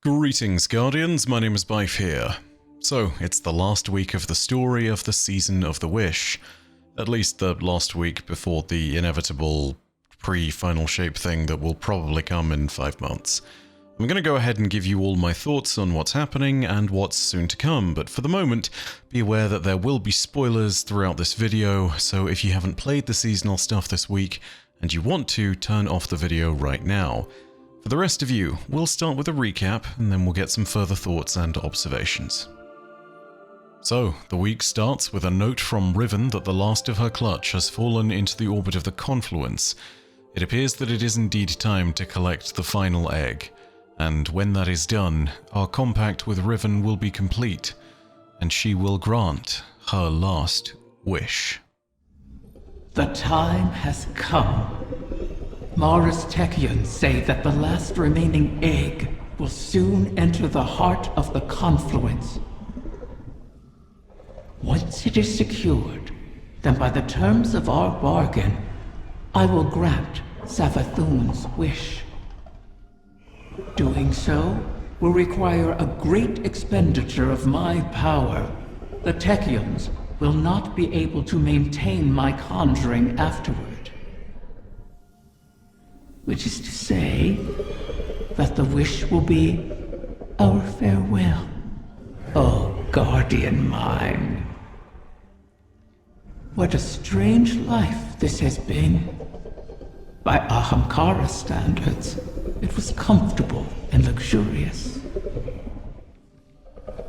Greetings, Guardians, my name is Bife here. So, it's the last week of the story of the Season of the Wish. At least the last week before the inevitable pre-final shape thing that will probably come in 5 months. I'm going to go ahead and give you all my thoughts on what's happening and what's soon to come, but for the moment, be aware that there will be spoilers throughout this video, so if you haven't played the seasonal stuff this week, and you want to, turn off the video right now. For the rest of you, we'll start with a recap, and then we'll get some further thoughts and observations. So, the week starts with a note from Riven that the last of her clutch has fallen into the orbit of the Confluence. It appears that it is indeed time to collect the final egg, and when that is done, our compact with Riven will be complete, and she will grant her last wish. The time has come. Mara's Techeuns say that the last remaining egg will soon enter the heart of the Confluence. Once it is secured, then by the terms of our bargain, I will grant Savathun's wish. Doing so will require a great expenditure of my power. The Techeuns will not be able to maintain my conjuring afterward. Which is to say that the wish will be our farewell. Oh, guardian mine. What a strange life this has been. By Ahamkara standards, it was comfortable and luxurious.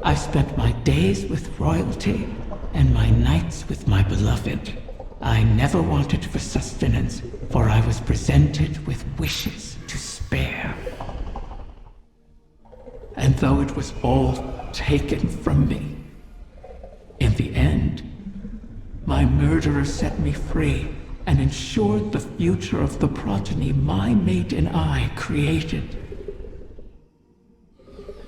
I spent my days with royalty and my nights with my beloved. I never wanted for sustenance, for I was presented with wishes to spare. And though it was all taken from me, in the end, my murderer set me free and ensured the future of the progeny my mate and I created.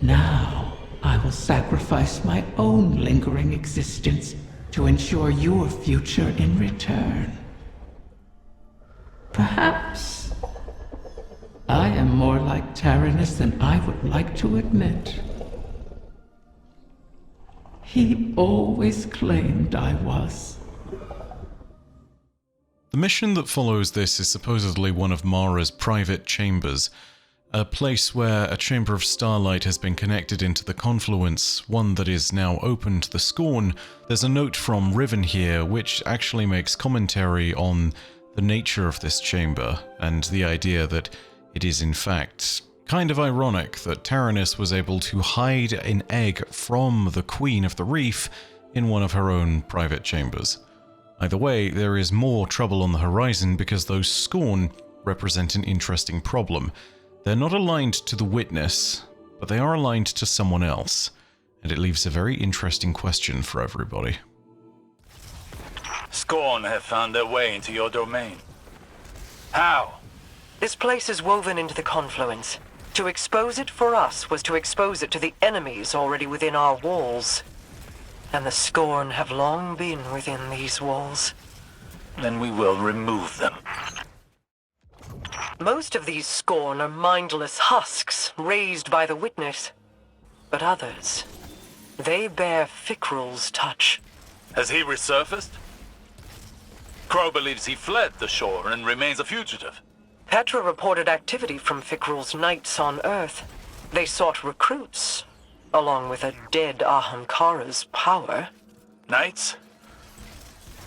Now, I will sacrifice my own lingering existence to ensure your future in return. Perhaps I am more like Taranis than I would like to admit. He always claimed I was. The mission that follows this is supposedly one of Mara's private chambers, a place where a chamber of starlight has been connected into the Confluence, one that is now open to the Scorn. There's a note from Riven here which actually makes commentary on the nature of this chamber, and the idea that it is in fact kind of ironic that Taranis was able to hide an egg from the Queen of the Reef in one of her own private chambers. Either way, there is more trouble on the horizon because those Scorn represent an interesting problem. They're not aligned to the Witness, but they are aligned to someone else, and it leaves a very interesting question for everybody. Scorn have found their way into your domain. How? This place is woven into the Confluence. To expose it for us was to expose it to the enemies already within our walls. And the Scorn have long been within these walls. Then we will remove them. Most of these Scorn are mindless husks raised by the Witness. But others, they bear Fikrul's touch. Has he resurfaced? Crow believes he fled the shore and remains a fugitive. Petra reported activity from Fikrul's knights on Earth. They sought recruits, along with a dead Ahamkara's power. Knights?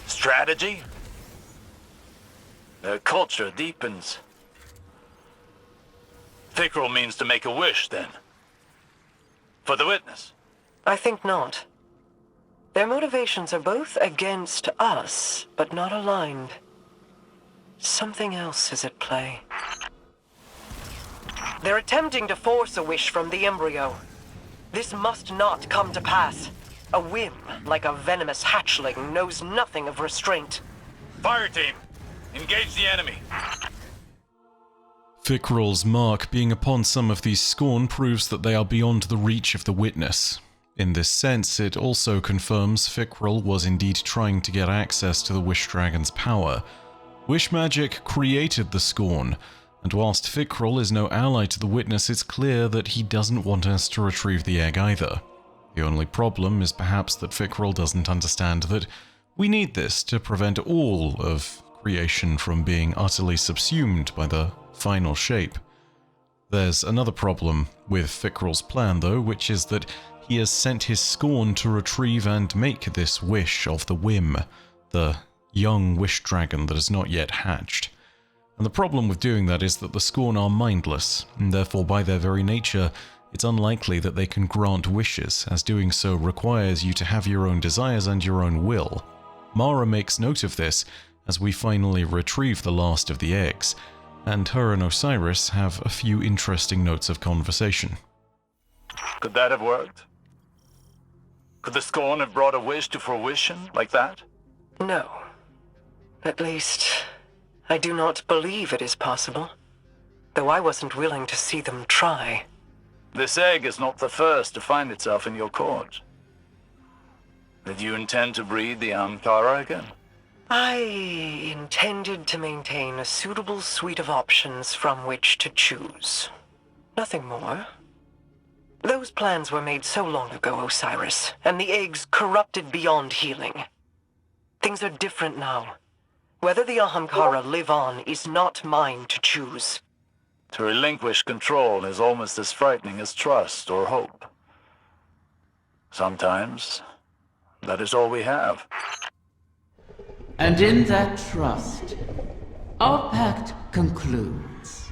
Strategy? Their culture deepens. Fikrul means to make a wish, then. For the Witness? I think not. Their motivations are both against us, but not aligned. Something else is at play. They're attempting to force a wish from the embryo. This must not come to pass. A whim, like a venomous hatchling, knows nothing of restraint. Fire team! Engage the enemy! Fikrul's mark being upon some of these Scorn proves that they are beyond the reach of the Witness. In this sense, it also confirms Fikrul was indeed trying to get access to the Wish Dragon's power. Wish magic created the Scorn, And whilst Fikrul is no ally to the Witness, it's clear that he doesn't want us to retrieve the egg either. The only problem is perhaps that Fikrul doesn't understand that we need this to prevent all of creation from being utterly subsumed by the final shape. There's another problem with Fikrul's plan though, which is that he has sent his Scorn to retrieve and make this wish of the Whim, the young wish dragon that has not yet hatched. And the problem with doing that is that the Scorn are mindless, and therefore by their very nature, it's unlikely that they can grant wishes, as doing so requires you to have your own desires and your own will. Mara makes note of this as we finally retrieve the last of the eggs, and her and Osiris have a few interesting notes of conversation. Could that have worked? Could the Scorn have brought a wish to fruition like that? No. At least, I do not believe it is possible, though I wasn't willing to see them try. This egg is not the first to find itself in your court. Did you intend to breed the Ahamkara again? I intended to maintain a suitable suite of options from which to choose. Nothing more. Those plans were made so long ago, Osiris, and the eggs corrupted beyond healing. Things are different now. Whether the Ahamkara live on is not mine to choose. To relinquish control is almost as frightening as trust or hope. Sometimes, that is all we have. And in that trust, our pact concludes.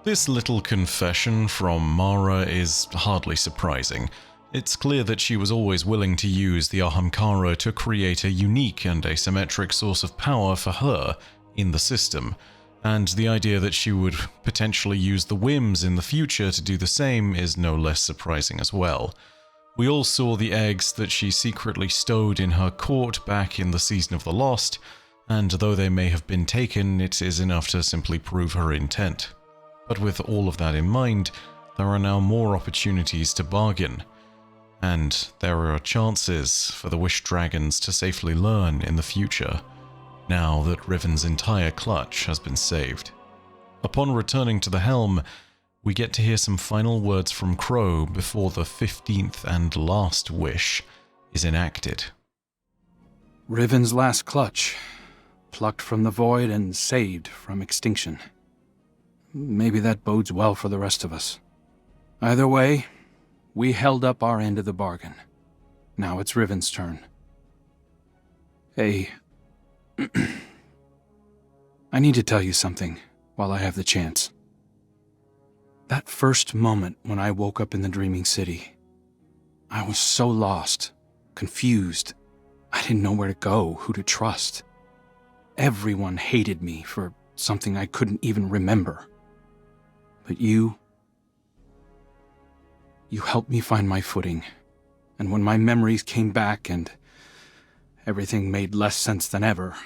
This little confession from Mara is hardly surprising. It's clear that she was always willing to use the Ahamkara to create a unique and asymmetric source of power for her in the system, and the idea that she would potentially use the Whims in the future to do the same is no less surprising as well. We all saw the eggs that she secretly stowed in her court back in the Season of the Lost, and though they may have been taken, it is enough to simply prove her intent. But with all of that in mind, there are now more opportunities to bargain, and there are chances for the Wish Dragons to safely learn in the future, now that Riven's entire clutch has been saved. Upon returning to the helm, we get to hear some final words from Crow before the 15th and last wish is enacted. Riven's last clutch, plucked from the void and saved from extinction. Maybe that bodes well for the rest of us. Either way, we held up our end of the bargain. Now it's Riven's turn. Hey, I need to tell you something while I have the chance. That first moment when I woke up in the Dreaming City, I was so lost, confused. I didn't know where to go, who to trust. Everyone hated me for something I couldn't even remember. But you helped me find my footing, and when my memories came back and everything made less sense than ever,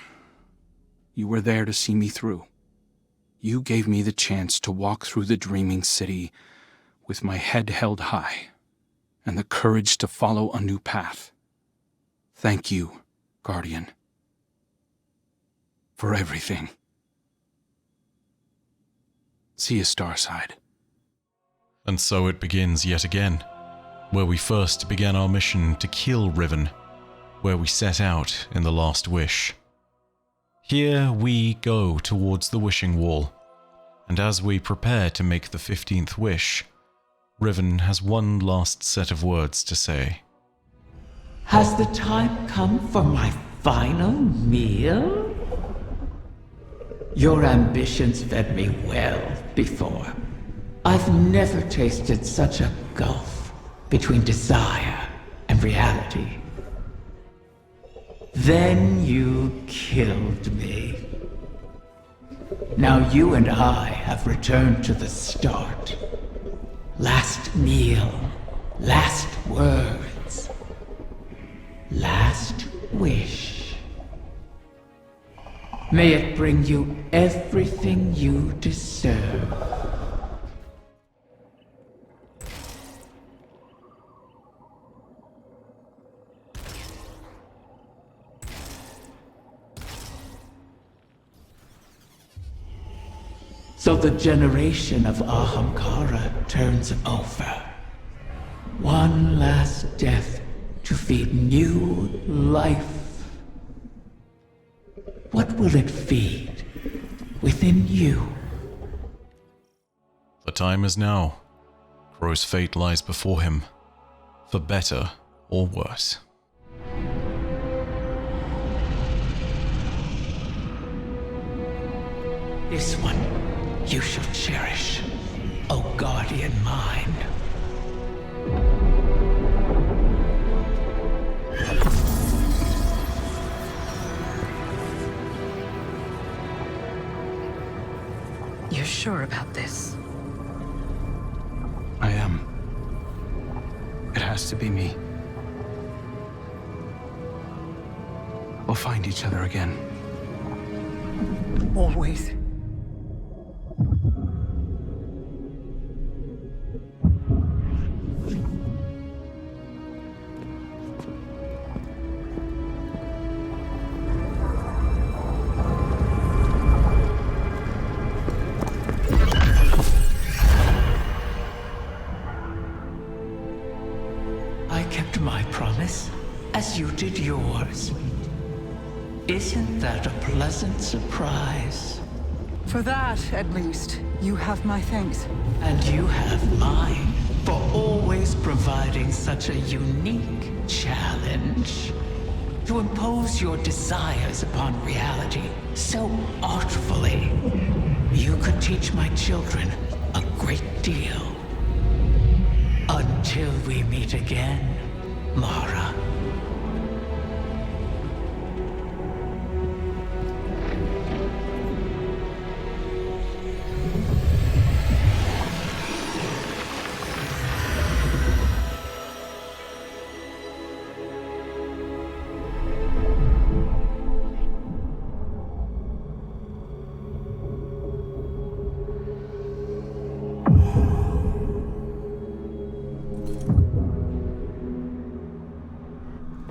you were there to see me through. You gave me the chance to walk through the Dreaming City with my head held high and the courage to follow a new path. Thank you, Guardian, for everything. See you, Starside. And so it begins yet again, where we first began our mission to kill Riven, where we set out in the last wish. Here we go towards the wishing wall, and as we prepare to make the 15th wish, Riven has one last set of words to say. Has the time come for my final meal? Your ambitions fed me well before. I've never tasted such a gulf between desire and reality. Then you killed me. Now you and I have returned to the start. Last meal, last words, last wish. May it bring you everything you deserve. so the generation of Ahamkara turns over. One last death to feed new life. What will it feed within you? The time is now. Crow's fate lies before him, for better or worse. This one you shall cherish, O guardian mine. You're sure about this? I am. It has to be me. We'll find each other again. Always. I kept my promise, as you did yours. Isn't that a pleasant surprise? For that, at least, you have my thanks. And you have mine for always providing such a unique challenge. To impose your desires upon reality so artfully. You could teach my children a great deal. Until we meet again, Mara.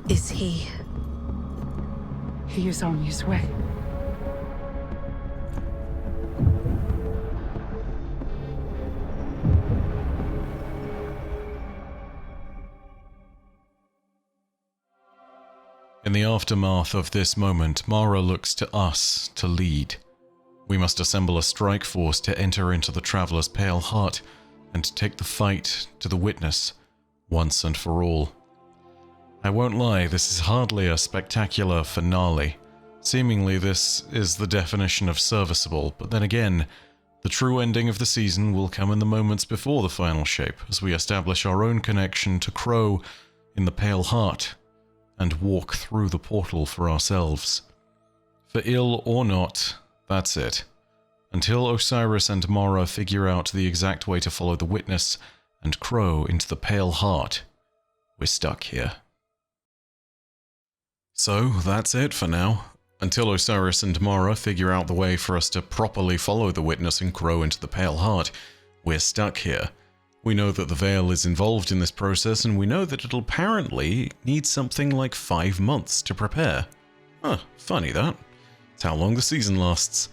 Is he? He is on his way. In the aftermath of this moment, Mara looks to us to lead. We must assemble a strike force to enter into the Traveler's Pale Heart and take the fight to the Witness once and for all. I won't lie, this is hardly a spectacular finale. Seemingly this is the definition of serviceable, but then again, the true ending of the season will come in the moments before the final shape, as we establish our own connection to Crow in the Pale Heart, and walk through the portal for ourselves. For ill or not, that's it. Until Osiris and Mara figure out the exact way to follow the Witness and Crow into the Pale Heart, we're stuck here. So, that's it for now. Until Osiris and Mara figure out the way for us to properly follow the Witness and Crow into the Pale Heart, we're stuck here. We know that the Veil is involved in this process, and we know that it'll apparently need something like 5 months to prepare. Huh, funny that. It's how long the season lasts.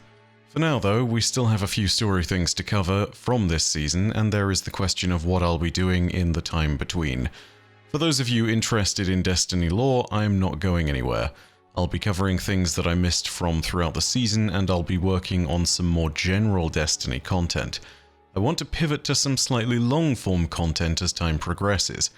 For now though, we still have a few story things to cover from this season, and there is the question of what I'll be doing in the time between. For those of you interested in Destiny lore, I'm not going anywhere. I'll be covering things that I missed from throughout the season, and I'll be working on some more general Destiny content. I want to pivot to some slightly long-form content as time progresses.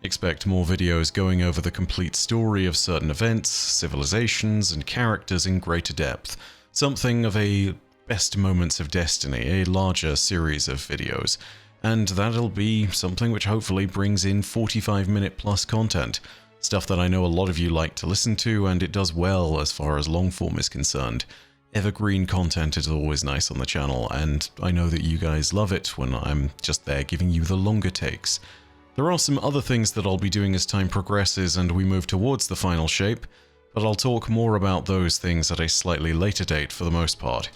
Expect more videos going over the complete story of certain events, civilizations, and characters in greater depth. Something of a best moments of Destiny, a larger series of videos. And that'll be something which hopefully brings in 45-minute plus content. Stuff that I know a lot of you like to listen to, and it does well as far as long form is concerned. Evergreen content is always nice on the channel, and I know that you guys love it when I'm just there giving you the longer takes. There are some other things that I'll be doing as time progresses and we move towards the final shape, but I'll talk more about those things at a slightly later date for the most part.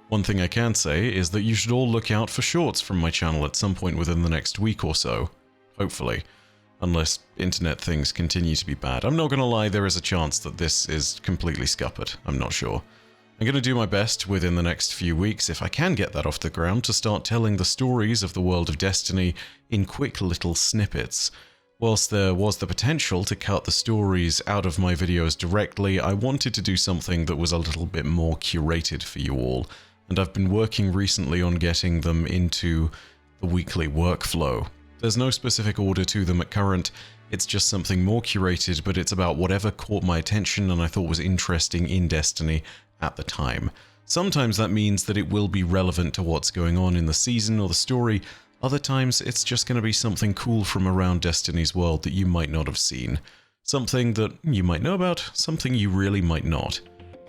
One thing I can say is that you should all look out for shorts from my channel at some point within the next week or so. Hopefully. Unless internet things continue to be bad. I'm not gonna lie, there is a chance that this is completely scuppered. I'm not sure. I'm going to do my best within the next few weeks, if I can get that off the ground, to start telling the stories of the world of Destiny in quick little snippets. Whilst there was the potential to cut the stories out of my videos directly, I wanted to do something that was a little bit more curated for you all, and I've been working recently on getting them into the weekly workflow. There's no specific order to them at current, it's just something more curated, but it's about whatever caught my attention and I thought was interesting in Destiny at the time. Sometimes that means that it will be relevant to what's going on in the season or the story. Other times it's just going to be something cool from around Destiny's world that you might not have seen. Something that you might know about, something you really might not.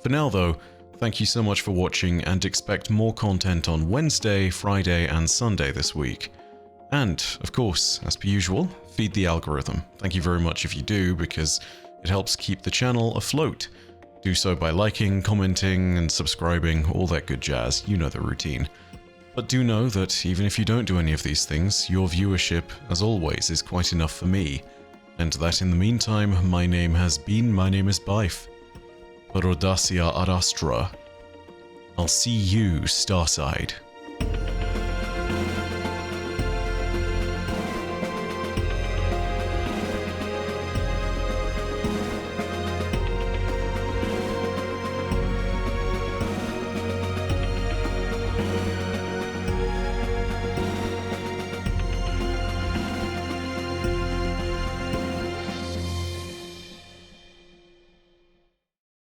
For now though, thank you so much for watching and expect more content on Wednesday, Friday and Sunday this week. And, of course, as per usual, feed the algorithm. Thank you very much if you do, because it helps keep the channel afloat. Do so by liking, commenting, and subscribing, all that good jazz, you know the routine. But do know that even if you don't do any of these things, your viewership, as always, is quite enough for me. And that in the meantime, my name is Bife. Per audacia ad astra. I'll see you, Starside.